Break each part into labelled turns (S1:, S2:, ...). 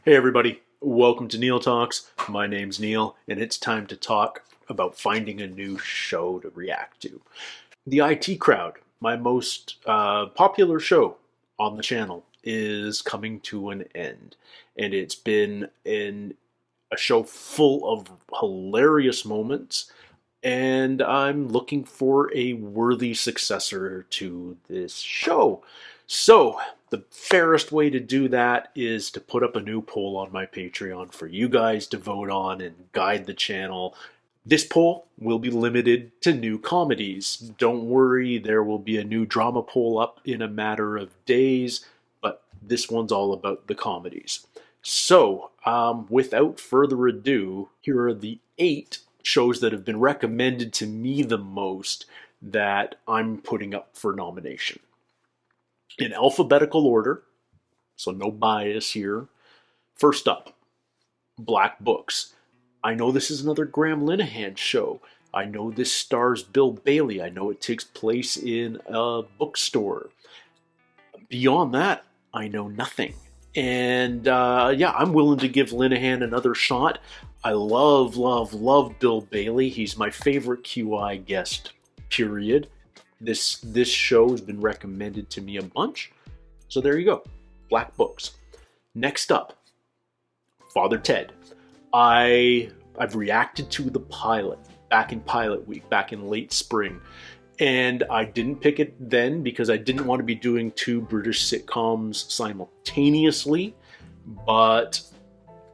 S1: Hey everybody, welcome to Neil Talks. My name's Neil, and it's time to talk about finding a new show to react to. The IT Crowd, my most popular show on the channel, is coming to an end, and it's been a show full of hilarious moments, and I'm looking for a worthy successor to this show. So, the fairest way to do that is to put up a new poll on my Patreon for you guys to vote on and guide the channel. This poll will be limited to new comedies. Don't worry, there will be a new drama poll up in a matter of days, but this one's all about the comedies. So, without further ado, here are the 8 shows that have been recommended to me the most that I'm putting up for nomination. In alphabetical order, so no bias here. First up, Black Books. I know this is another Graham Linehan show. I know this stars Bill Bailey. I know it takes place in a bookstore. Beyond that, I know nothing. And I'm willing to give Linehan another shot. I love Bill Bailey. He's my favorite QI guest, period. This show has been recommended to me a bunch. So there you go. Black Books. Next up, Father Ted. I've reacted to the pilot back in pilot week, back in late spring. And I didn't pick it then because I didn't want to be doing 2 British sitcoms simultaneously. But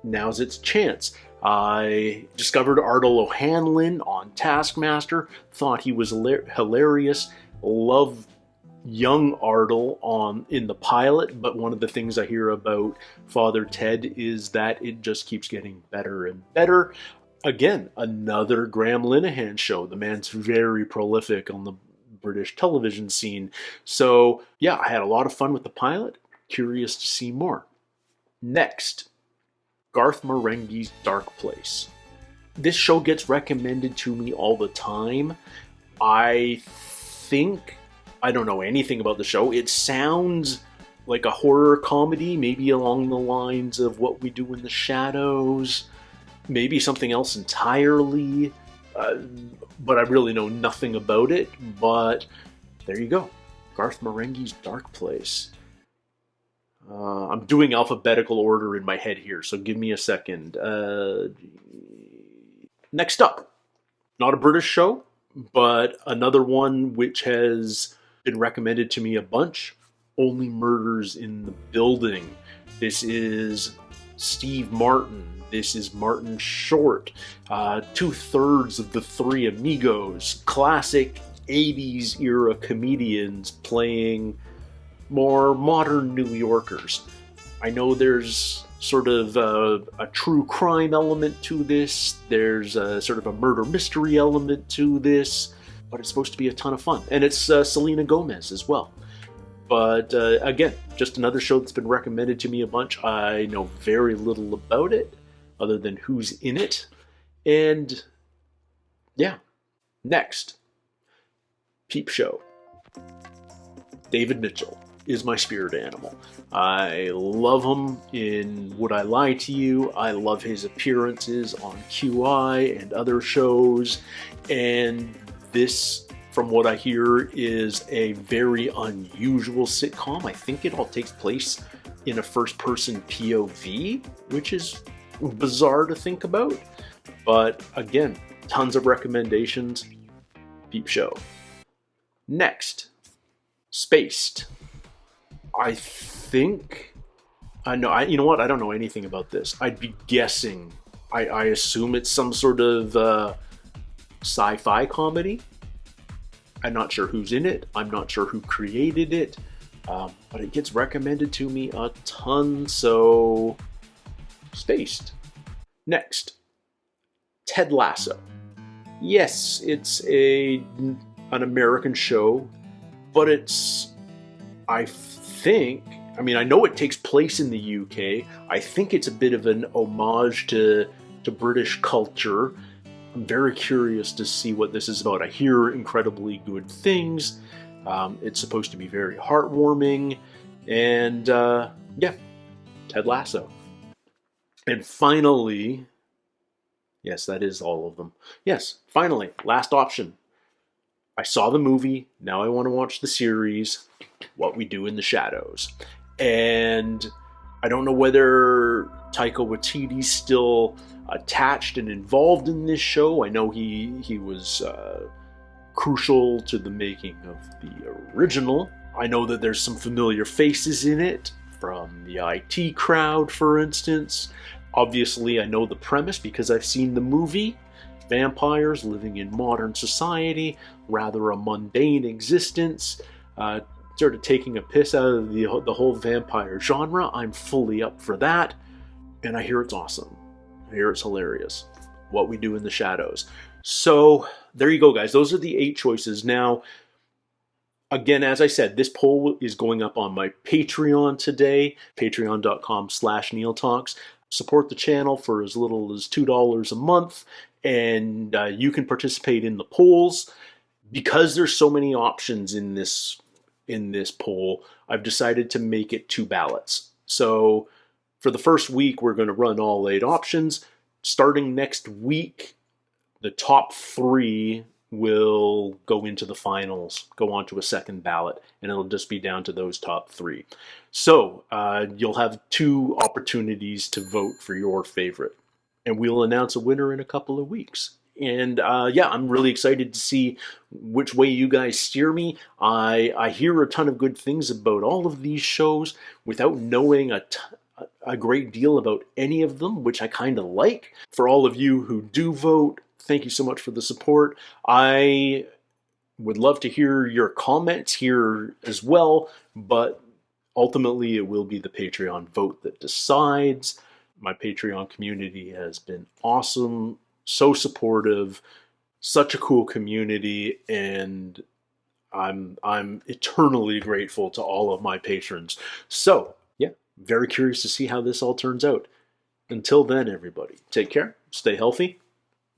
S1: now's its chance. I discovered Ardal O'Hanlon on Taskmaster, thought he was hilarious, love young Ardal in the pilot, but one of the things I hear about Father Ted is that it just keeps getting better and better. Again, another Graham Linehan show. The man's very prolific on the British television scene. So yeah, I had a lot of fun with the pilot. Curious to see more. Next, Garth Marenghi's Dark Place. This show gets recommended to me all the time. I don't know anything about the show. It sounds like a horror comedy, maybe along the lines of What We Do in the Shadows, maybe something else entirely, but I really know nothing about it. But there you go, Garth Marenghi's Dark Place. I'm doing alphabetical order in my head here, so give me a second. Next up, not a British show, but another one which has been recommended to me a bunch, Only Murders in the Building. This is Steve Martin. This is Martin Short. 2/3 of the Three Amigos. Classic 80s era comedians playing more modern New Yorkers. I know there's sort of a true crime element to this. There's a sort of a murder mystery element to this, but it's supposed to be a ton of fun. And it's Selena Gomez as well. But again, just another show that's been recommended to me a bunch. I know very little about it other than who's in it. And yeah, next, Peep Show. David Mitchell is my spirit animal. I love him in Would I Lie to You? I love his appearances on QI and other shows. And this, from what I hear, is a very unusual sitcom. I think it all takes place in a first-person POV, which is bizarre to think about. But again, tons of recommendations. Peep Show. Next, Spaced. I you know what? I don't know anything about this. I'd be guessing. I assume it's some sort of sci-fi comedy. I'm not sure who's in it. I'm not sure who created it. But it gets recommended to me a ton, so Spaced. Next, Ted Lasso. Yes, it's an American show, but I know it takes place in the UK. I think it's a bit of an homage to British culture. I'm very curious to see what this is about. I hear incredibly good things. It's supposed to be very heartwarming. And Ted Lasso. And finally, yes, that is all of them. Yes, finally, last option. I saw the movie. Now I want to watch the series, What We Do in the Shadows. And I don't know whether Taika Waititi's still attached and involved in this show. I know he was crucial to the making of the original. I know that there's some familiar faces in it, from the IT crowd, for instance. Obviously, I know the premise because I've seen the movie. Vampires living in modern society, rather a mundane existence, sort of taking a piss out of the whole vampire genre. I'm fully up for that, and I hear it's awesome. I hear it's hilarious. What We Do in the Shadows. So there you go, guys. Those are the 8 choices. Now, again, as I said, this poll is going up on my Patreon today, patreon.com/NeilTalks. Support the channel for as little as $2 a month, and you can participate in the polls. Because there's so many options in this poll, I've decided to make it 2 ballots. So for the first week, we're going to run all 8 options. Starting next week, the top 3 will go into the finals, go on to a second ballot, and it'll just be down to those top 3. So you'll have 2 opportunities to vote for your favorite, and we'll announce a winner in a couple of weeks. And yeah, I'm really excited to see which way you guys steer me. I hear a ton of good things about all of these shows without knowing a great deal about any of them, which I kind of like. For all of you who do vote, thank you so much for the support. I would love to hear your comments here as well, but ultimately it will be the Patreon vote that decides. My Patreon community has been awesome, so supportive, such a cool community, and I'm eternally grateful to all of my patrons. So, yeah, very curious to see how this all turns out. Until then, everybody, take care, stay healthy.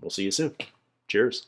S1: We'll see you soon. Cheers.